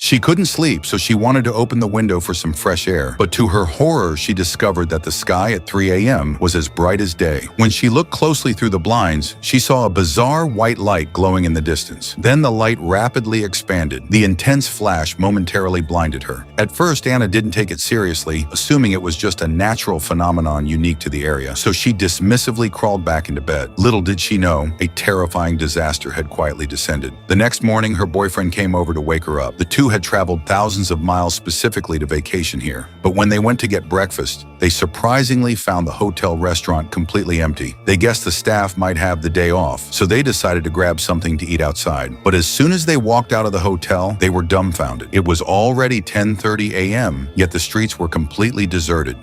She couldn't sleep, so she wanted to open the window for some fresh air. But to her horror, she discovered that the sky at 3 a.m. was as bright as day. When she looked closely through the blinds, she saw a bizarre white light glowing in the distance. Then the light rapidly expanded. The intense flash momentarily blinded her. At first, Anna didn't take it seriously, assuming it was just a natural phenomenon unique to the area, so she dismissively crawled back into bed. Little did she know, a terrifying disaster had quietly descended. The next morning, her boyfriend came over to wake her up. The two had traveled thousands of miles specifically to vacation here. But when they went to get breakfast, they surprisingly found the hotel restaurant completely empty. They guessed the staff might have the day off, so they decided to grab something to eat outside. But as soon as they walked out of the hotel, they were dumbfounded. It was already 10:30 a.m., yet the streets were completely deserted.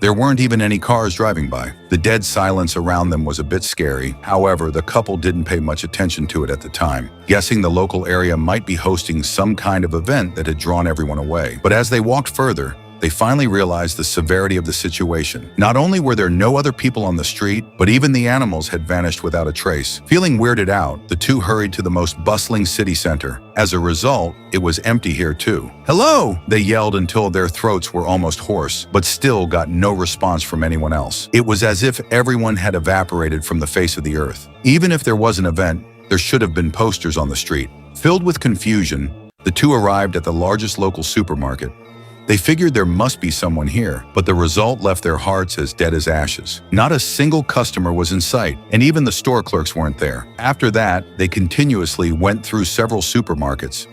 There weren't even any cars driving by. The dead silence around them was a bit scary. However, the couple didn't pay much attention to it at the time, guessing the local area might be hosting some kind of event that had drawn everyone away. But as they walked further, they finally realized the severity of the situation. Not only were there no other people on the street, but even the animals had vanished without a trace. Feeling weirded out, the two hurried to the most bustling city center. As a result, it was empty here too. "Hello!" they yelled until their throats were almost hoarse, but still got no response from anyone else. It was as if everyone had evaporated from the face of the earth. Even if there was an event, there should have been posters on the street. Filled with confusion, the two arrived at the largest local supermarket. They figured there must be someone here, but the result left their hearts as dead as ashes. Not a single customer was in sight, and even the store clerks weren't there. After that, they continuously went through several supermarkets,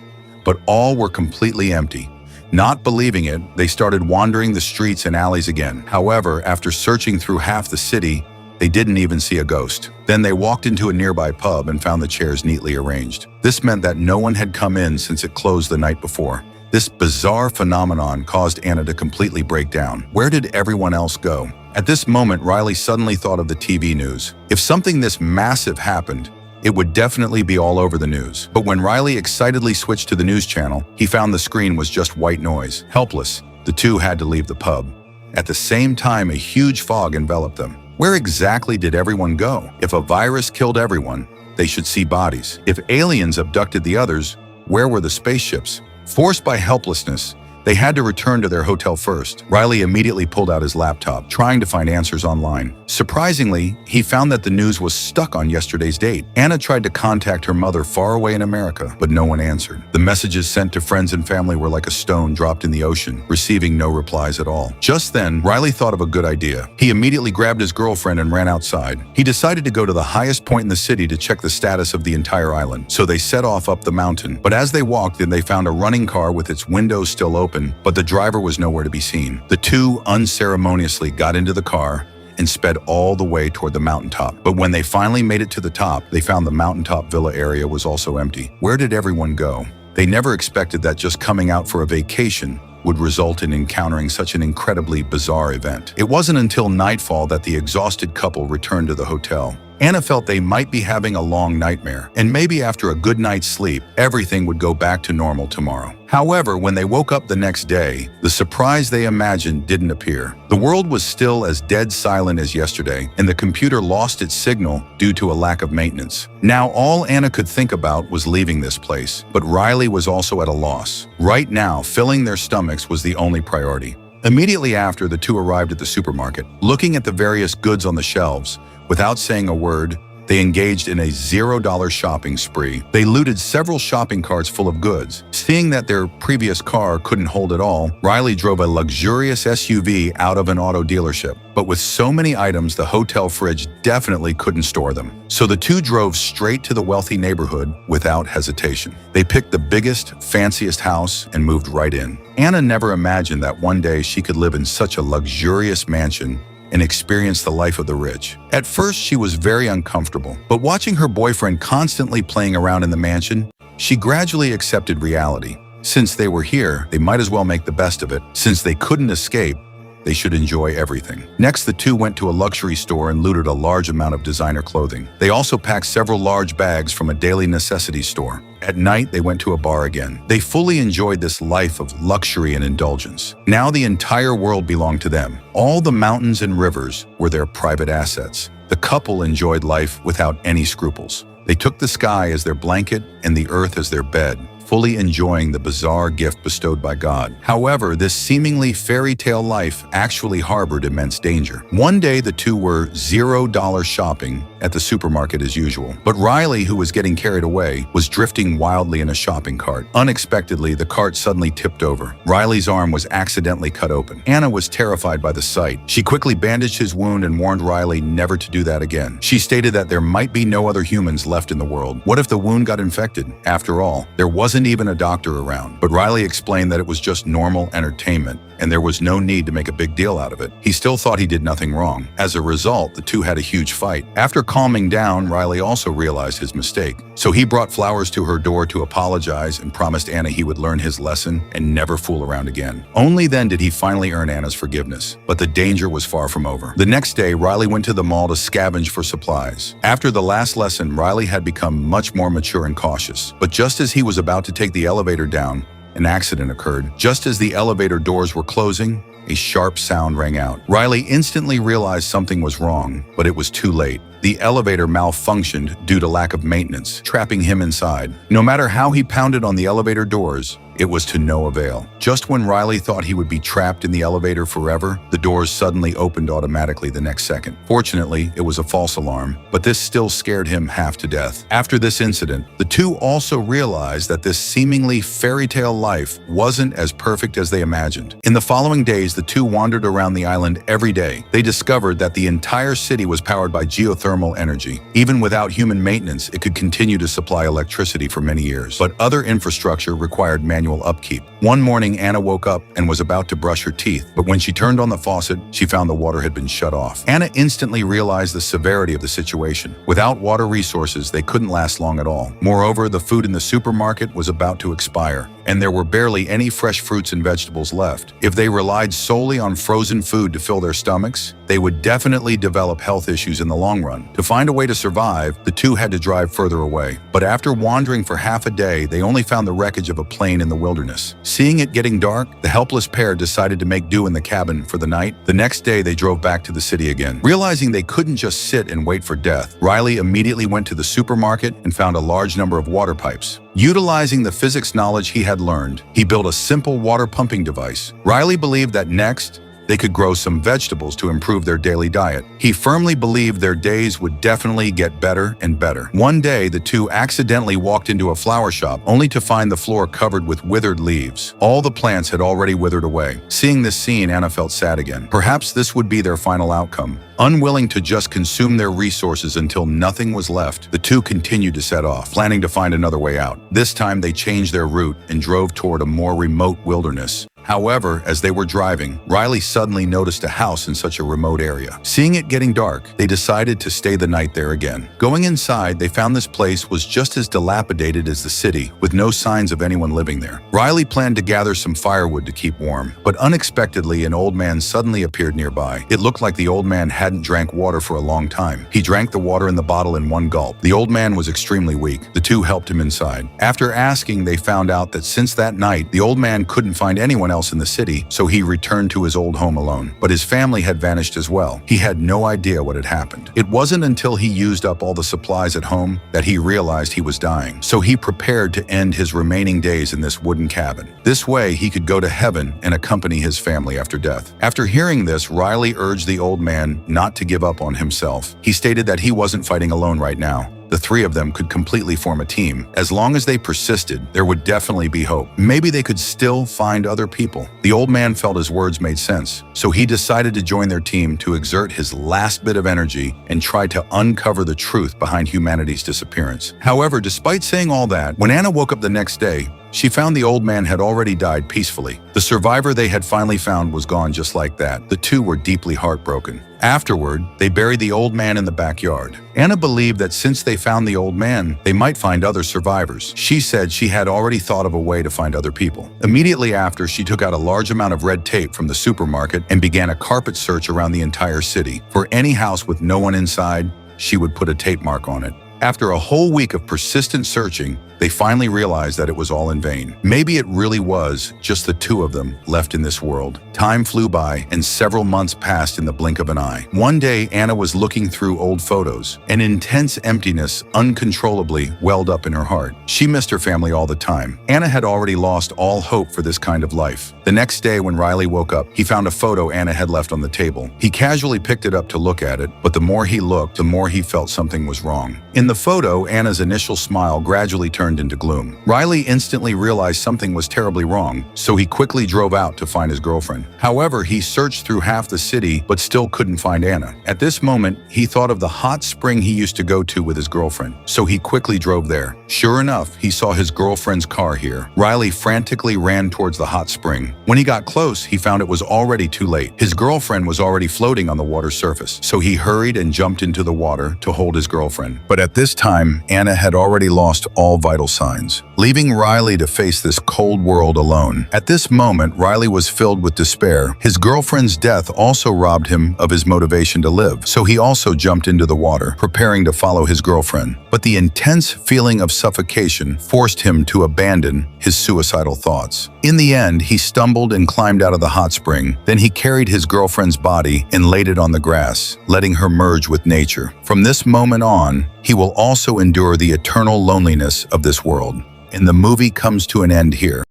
but all were completely empty. Not believing it, they started wandering the streets and alleys again. However, after searching through half the city, they didn't even see a ghost. Then they walked into a nearby pub and found the chairs neatly arranged. This meant that no one had come in since it closed the night before. This bizarre phenomenon caused Anna to completely break down. Where did everyone else go? At this moment, Riley suddenly thought of the TV news. If something this massive happened, it would definitely be all over the news. But when Riley excitedly switched to the news channel, he found the screen was just white noise. Helpless, the two had to leave the pub. At the same time, a huge fog enveloped them. Where exactly did everyone go? If a virus killed everyone, they should see bodies. If aliens abducted the others, where were the spaceships? Forced by helplessness, they had to return to their hotel first. Riley immediately pulled out his laptop, trying to find answers online. Surprisingly, he found that the news was stuck on yesterday's date. Anna tried to contact her mother far away in America, but no one answered. The messages sent to friends and family were like a stone dropped in the ocean, receiving no replies at all. Just then, Riley thought of a good idea. He immediately grabbed his girlfriend and ran outside. He decided to go to the highest point in the city to check the status of the entire island. So they set off up the mountain. But as they walked, then they found a running car with its windows still open, but the driver was nowhere to be seen. The two unceremoniously got into the car and sped all the way toward the mountaintop. But when they finally made it to the top, they found the mountaintop villa area was also empty. Where did everyone go? They never expected that just coming out for a vacation would result in encountering such an incredibly bizarre event. It wasn't until nightfall that the exhausted couple returned to the hotel. Anna felt they might be having a long nightmare, and maybe after a good night's sleep, everything would go back to normal tomorrow. However, when they woke up the next day, the surprise they imagined didn't appear. The world was still as dead silent as yesterday, and the computer lost its signal due to a lack of maintenance. Now, all Anna could think about was leaving this place, but Riley was also at a loss. Right now, filling their stomachs was the only priority. Immediately after, the two arrived at the supermarket. Looking at the various goods on the shelves, without saying a word, they engaged in a $0 shopping spree. They looted several shopping carts full of goods. Seeing that their previous car couldn't hold it all, Riley drove a luxurious SUV out of an auto dealership. But with so many items, the hotel fridge definitely couldn't store them. So the two drove straight to the wealthy neighborhood without hesitation. They picked the biggest, fanciest house and moved right in. Anna never imagined that one day she could live in such a luxurious mansion and experience the life of the rich. At first, she was very uncomfortable, but watching her boyfriend constantly playing around in the mansion, she gradually accepted reality. Since they were here, they might as well make the best of it. Since they couldn't escape, they should enjoy everything. Next, the two went to a luxury store and looted a large amount of designer clothing. They also packed several large bags from a daily necessities store. At night, they went to a bar again. They fully enjoyed this life of luxury and indulgence. Now the entire world belonged to them. All the mountains and rivers were their private assets. The couple enjoyed life without any scruples. They took the sky as their blanket and the earth as their bed. fully enjoying the bizarre gift bestowed by God. However, this seemingly fairy tale life actually harbored immense danger. One day, the two were $0 shopping at the supermarket as usual. But Riley, who was getting carried away, was drifting wildly in a shopping cart. Unexpectedly, the cart suddenly tipped over. Riley's arm was accidentally cut open. Anna was terrified by the sight. She quickly bandaged his wound and warned Riley never to do that again. She stated that there might be no other humans left in the world. What if the wound got infected? After all, there wasn't even a doctor around. But Riley explained that it was just normal entertainment, and there was no need to make a big deal out of it. He still thought he did nothing wrong. As a result, the two had a huge fight. After calming down, Riley also realized his mistake. So he brought flowers to her door to apologize and promised Anna he would learn his lesson and never fool around again. Only then did he finally earn Anna's forgiveness. But the danger was far from over. The next day, Riley went to the mall to scavenge for supplies. After the last lesson, Riley had become much more mature and cautious. But just as he was about to take the elevator down, an accident occurred. Just as the elevator doors were closing, a sharp sound rang out. Riley instantly realized something was wrong, but it was too late. The elevator malfunctioned due to lack of maintenance, trapping him inside. No matter how he pounded on the elevator doors, it was to no avail. Just when Riley thought he would be trapped in the elevator forever, the doors suddenly opened automatically the next second. Fortunately, it was a false alarm, but this still scared him half to death. After this incident, the two also realized that this seemingly fairy tale life wasn't as perfect as they imagined. In the following days, the two wandered around the island every day. They discovered that the entire city was powered by geothermal energy. Even without human maintenance, it could continue to supply electricity for many years. But other infrastructure required manual upkeep. One morning, Anna woke up and was about to brush her teeth, but when she turned on the faucet, she found the water had been shut off. Anna instantly realized the severity of the situation. Without water resources, they couldn't last long at all. Moreover, the food in the supermarket was about to expire, and there were barely any fresh fruits and vegetables left. If they relied solely on frozen food to fill their stomachs, they would definitely develop health issues in the long run. To find a way to survive, the two had to drive further away. But after wandering for half a day, they only found the wreckage of a plane in the wilderness. Seeing it getting dark, the helpless pair decided to make do in the cabin for the night. The next day, they drove back to the city again. Realizing they couldn't just sit and wait for death, Riley immediately went to the supermarket and found a large number of water pipes. Utilizing the physics knowledge he had learned, he built a simple water pumping device. Riley believed that next, they could grow some vegetables to improve their daily diet. He firmly believed their days would definitely get better and better. One day, the two accidentally walked into a flower shop, only to find the floor covered with withered leaves. All the plants had already withered away. Seeing this scene, Anna felt sad again. Perhaps this would be their final outcome. Unwilling to just consume their resources until nothing was left, the two continued to set off, planning to find another way out. This time, they changed their route and drove toward a more remote wilderness. However, as they were driving, Riley suddenly noticed a house in such a remote area. Seeing it getting dark, they decided to stay the night there again. Going inside, they found this place was just as dilapidated as the city, with no signs of anyone living there. Riley planned to gather some firewood to keep warm, but unexpectedly, an old man suddenly appeared nearby. It looked like the old man hadn't drank water for a long time. He drank the water in the bottle in one gulp. The old man was extremely weak. The two helped him inside. After asking, they found out that since that night, the old man couldn't find anyone else in the city, so he returned to his old home alone. But his family had vanished as well. He had no idea what had happened. It wasn't until he used up all the supplies at home that he realized he was dying. So he prepared to end his remaining days in this wooden cabin. This way, he could go to heaven and accompany his family after death. After hearing this, Riley urged the old man not to give up on himself. He stated that he wasn't fighting alone right now. The three of them could completely form a team. As long as they persisted, there would definitely be hope. Maybe they could still find other people. The old man felt his words made sense, so he decided to join their team to exert his last bit of energy and try to uncover the truth behind humanity's disappearance. However, despite saying all that, when Anna woke up the next day, she found the old man had already died peacefully. The survivor they had finally found was gone just like that. The two were deeply heartbroken. Afterward, they buried the old man in the backyard. Anna believed that since they found the old man, they might find other survivors. She said she had already thought of a way to find other people. Immediately after, she took out a large amount of red tape from the supermarket and began a carpet search around the entire city. For any house with no one inside, she would put a tape mark on it. After a whole week of persistent searching, They finally realized that it was all in vain. Maybe it really was just the two of them left in this world. Time flew by, and several months passed in the blink of an eye. One day, Anna was looking through old photos. An intense emptiness uncontrollably welled up in her heart. She missed her family all the time. Anna had already lost all hope for this kind of life. The next day, when Riley woke up, he found a photo Anna had left on the table. He casually picked it up to look at it, but the more he looked, the more he felt something was wrong. In the photo, Anna's initial smile gradually turned into gloom. Riley instantly realized something was terribly wrong, so he quickly drove out to find his girlfriend. However, he searched through half the city, but still couldn't find Anna. At this moment, he thought of the hot spring he used to go to with his girlfriend, so he quickly drove there. Sure enough, he saw his girlfriend's car here. Riley frantically ran towards the hot spring. When he got close, he found it was already too late. His girlfriend was already floating on the water's surface, so he hurried and jumped into the water to hold his girlfriend. But at this time, Anna had already lost all vital signs, leaving Riley to face this cold world alone. At this moment, Riley was filled with despair. His girlfriend's death also robbed him of his motivation to live, so he also jumped into the water, preparing to follow his girlfriend. But the intense feeling of suffocation forced him to abandon his suicidal thoughts. In the end, he stumbled and climbed out of the hot spring. Then he carried his girlfriend's body and laid it on the grass, letting her merge with nature. From this moment on, he will also endure the eternal loneliness of this world. And the movie comes to an end here.